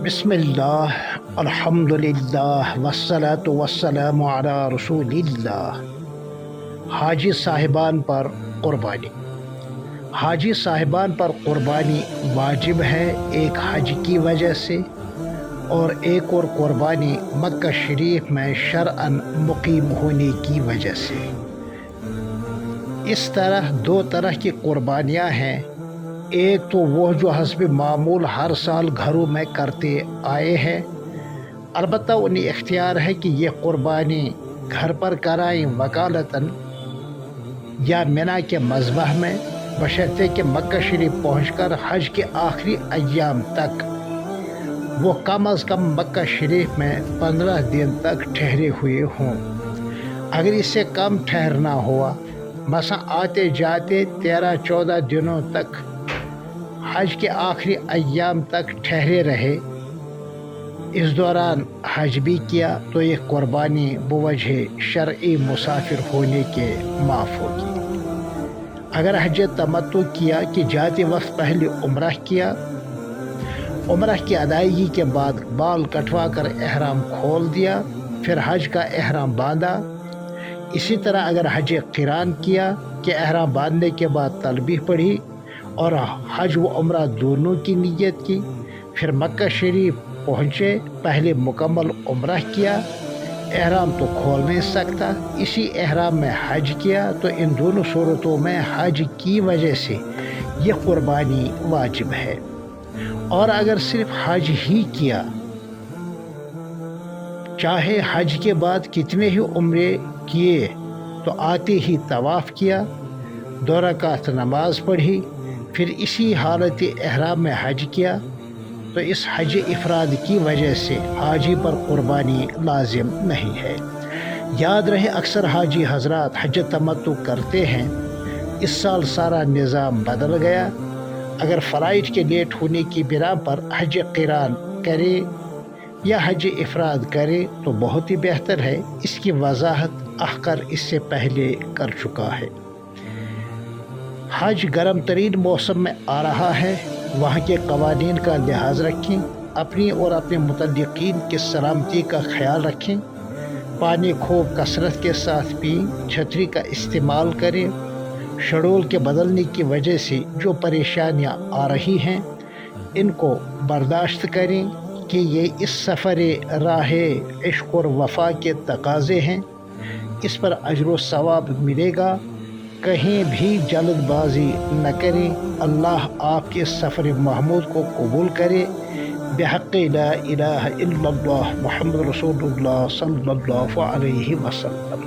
بسم اللہ الحمد للہ والصلاة والسلام علی رسول اللہ۔ حاجی صاحبان پر قربانی۔ حاجی صاحبان پر قربانی واجب ہے، ایک حج کی وجہ سے، اور ایک اور قربانی مکہ شریف میں شرعاً مقیم ہونے کی وجہ سے۔ اس طرح دو طرح کی قربانیاں ہیں، ایک تو وہ جو حسب معمول ہر سال گھروں میں کرتے آئے ہیں، البتہ انہیں اختیار ہے کہ یہ قربانی گھر پر کرائیں وکالتاً یا منی کے مذبح میں، بشرطے کہ مکہ شریف پہنچ کر حج کے آخری ایام تک وہ کم از کم مکہ شریف میں 15 دن تک ٹھہرے ہوئے ہوں۔ اگر اس سے کم ٹھہرنا ہوا، مثلا آتے جاتے 13-14 دنوں تک حج کے آخری ایام تک ٹھہرے رہے، اس دوران حج بھی کیا، تو یہ قربانی بوجہ شرعی مسافر ہونے کے معاف ہوگی۔ اگر حج تمتع کیا کہ جاتے وقت پہلے عمرہ کیا، عمرہ کی ادائیگی کے بعد بال کٹوا کر احرام کھول دیا، پھر حج کا احرام باندھا۔ اسی طرح اگر حج قران کیا کہ احرام باندھنے کے بعد تلبیہ پڑھی اور حج و عمرہ دونوں کی نیت کی، پھر مکہ شریف پہنچے، پہلے مکمل عمرہ کیا، احرام تو کھول نہیں سکتا، اسی احرام میں حج کیا، تو ان دونوں صورتوں میں حج کی وجہ سے یہ قربانی واجب ہے۔ اور اگر صرف حج ہی کیا، چاہے حج کے بعد کتنے ہی عمرے کیے، تو آتے ہی طواف کیا، 2 رکعت نماز پڑھی، پھر اسی حالت احرام میں حج کیا، تو اس حج افراد کی وجہ سے حاجی پر قربانی لازم نہیں ہے۔ یاد رہے اکثر حاجی حضرات حج تمتع کرتے ہیں، اس سال سارا نظام بدل گیا، اگر فلائٹ کے لیٹ ہونے کی بنا پر حج قران کرے یا حج افراد کرے تو بہت ہی بہتر ہے۔ اس کی وضاحت اخکر اس سے پہلے کر چکا ہے۔ حج گرم ترین موسم میں آ رہا ہے، وہاں کے قوانین کا لحاظ رکھیں، اپنی اور اپنے متعلقین کی سلامتی کا خیال رکھیں، پانی خوب کثرت کے ساتھ پئیں، چھتری کا استعمال کریں، شیڈول کے بدلنے کی وجہ سے جو پریشانیاں آ رہی ہیں ان کو برداشت کریں کہ یہ اس سفر راہ عشق اور وفا کے تقاضے ہیں، اس پر اجر و ثواب ملے گا، کہیں بھی جلد بازی نہ کریں۔ اللہ آپ کے سفر محمود کو قبول کرے، بحق لا الہ الا اللہ محمد رسول اللہ صلی اللہ علیہ وسلم۔